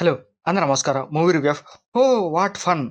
Hello! అందరూ నమస్కారం. Movie review of oh! What fun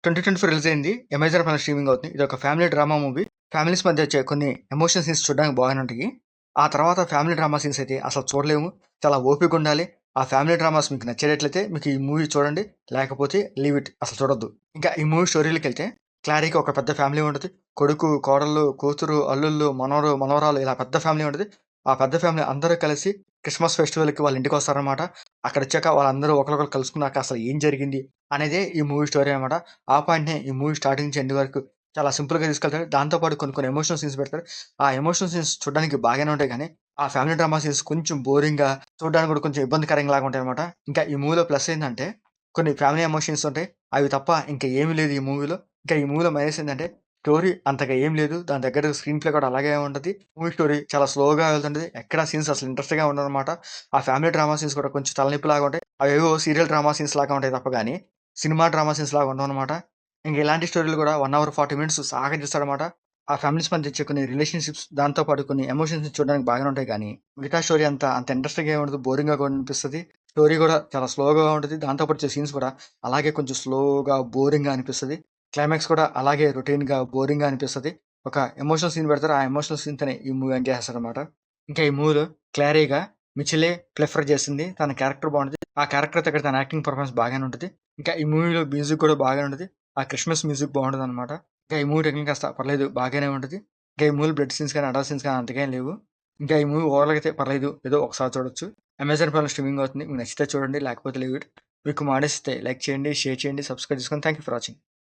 2024 release అయింది. అమెజాన్ ప్రైమ్‌లో స్ట్రీమింగ్ అవుతుంది. ఇదొక ఫ్యామిలీ డ్రామా మూవీ. ఫ్యామిలీస్ మధ్య వచ్చే కొన్ని ఎమోషనల్ సీన్స్ చూడడానికి బాగానే ఉంటాయి. ఆ తర్వాత ఫ్యామిలీ డ్రామా సీన్స్ అయితే అసలు చూడలేము. చాలా ఓపికగుండాలి. ఆ ఫ్యామిలీ డ్రామాస్ మీకు నచ్చేటట్లయితే మీకు ఈ మూవీ చూడండి. లేకపోతే లీవ్ ఇట్ అసలు చూడొద్దు. ఇంకా ఈ మూవీ స్టోరీ‌లోకెళ్తే క్లారీకి ఒక పెద్ద ఫ్యామిలీ ఉంటది. కొడుకు, కోడళ్ళు, కూతురు, అల్లుళ్ళు, మనవడు, మనవరాలు ఇలా పెద్ద ఫ్యామిలీ ఉంటది. ఆ పెద్ద ఫ్యామిలీ అందరూ కలిసి క్రిస్మస్ ఫెస్టివల్‌కి వాళ్ళ ఇంటికొస్తారనమాట. అక్కడొచ్చాక వాళ్ళందరూ ఒకళ్ళొకళ్ళు కలుసుకున్నాక అసలు ఏం జరిగింది అనేదే ఈ మూవీ స్టోరీ అనమాట. ఆ పాయింట్‌నే ఈ మూవీ స్టార్టింగ్ నుంచి ఎండ్ వరకు చాలా సింపుల్‌గా తీసుకెళ్తాడు. దాంతో పాటు కొన్ని కొన్ని ఎమోషనల్ సీన్స్ పెడతాడు. ఆ ఎమోషనల్ సీన్స్ చూడడానికి బాగానే ఉంటాయి గానీ, ఆ ఫ్యామిలీ డ్రామా సీన్స్ కొంచెం బోరింగ్‌గా చూడడానికి కూడా కొంచెం ఇబ్బందికరంగా ఉంటాయనమాట. ఇంకా ఈ మూవీలో ప్లస్ ఏందంటే కొన్ని ఫ్యామిలీ ఎమోషన్స్ ఉంటాయి. అవి తప్ప ఇంకా ఏమీ లేదు ఈ మూవీలో. ఇంకా ఈ మూవీలో మైనస్ ఏందంటే స్టోరీ అంతగా ఏం లేదు. దాని దగ్గర స్క్రీన్ ప్లే కూడా అలాగే ఉంటది. మూవీ స్టోరీ చాలా స్లోగా వెళ్తుంటది. ఎక్కడ సీన్స్ అసలు ఇంట్రెస్ట్‌గా ఉండదనమాట. ఆ ఫ్యామిలీ డ్రామా సీన్స్ కూడా కొంచెం తలనొప్పిలాగా ఉంటాయి. అవేవో సీరియల్ డ్రామా సీన్స్ లాగా ఉంటాయి తప్ప గాని, సినిమా డ్రామా సీన్స్ లాగా ఉండవనమాట. ఇంక ఇలాంటి స్టోరీలు కూడా 1 అవర్ 40 మినిట్స్ సాగదీస్తాడనమాట. ఆ ఫ్యామిలీస్ మధ్య వచ్చే కొన్ని రిలేషన్‌షిప్స్ దాంతో పాటు కొన్ని ఎమోషన్స్ చూడడానికి బాగానే ఉంటాయి గానీ, మిగతా స్టోరీ అంత ఇంట్రెస్టింగ్‌గా ఏమి ఉండదు. బోరింగ్‌గా కూడా అనిపిస్తది. స్టోరీ కూడా చాలా స్లోగా ఉంటది. దాంతో పాటు వచ్చే సీన్స్ కూడా అలాగే కొంచెం స్లోగా, బోరింగ్‌గా అనిపిస్తది. క్లైమాక్స్ కూడా అలాగే రొటీన్‌గా, బోరింగ్‌గా అనిపిస్తది. ఒక ఎమోషనల్ సీన్ పెడతారు. ఆ ఎమోషనల్ సీన్‌తోనే ఈ మూవీ ఎండ్ చేసేస్తారనమాట. ఇంకా ఈ మూవీలో క్లారీగా మిచిలే ప్రిఫర్ చేసింది. తన క్యారెక్టర్ బావుంటది. ఆ క్యారెక్టర్ దగ్గర తన యాక్టింగ్ పర్ఫార్మెన్స్ బాగానే ఉంటది. ఇంకా ఈ మూవీలో మ్యూజిక్ కూడా బాగానే ఉంటది. ఆ క్రిస్మస్ మ్యూజిక్ బావుంటదనమాట. ఇంకా ఈ మూవీ టెక్నిక్ కాస్త పర్లేదు బాగానే ఉంటది. ఇంకా ఈ మూవీలో బ్లడ్ సీన్స్ గాని, అడల్ట్ సీన్స్ గాని అంతగా ఏం లేవు. ఇంకా ఈ మూవీ ఓవరాల్‌గా అయితే పర్లేదు. ఏదో ఒకసారి చూడొచ్చు. అమెజాన్ ప్రైమ్‌లో స్ట్రీమింగ్ అవుతుంది. మీకు నచ్చితే చూడండి. లేకపోతే లీవ్ ఇట్. మీకు మా ఆడియోస్ నచ్చితే లైక్ చేయండి, షేర్ చేయండి, సబ్స్క్రైబ్ చేసుకోండి. Thank you for watching.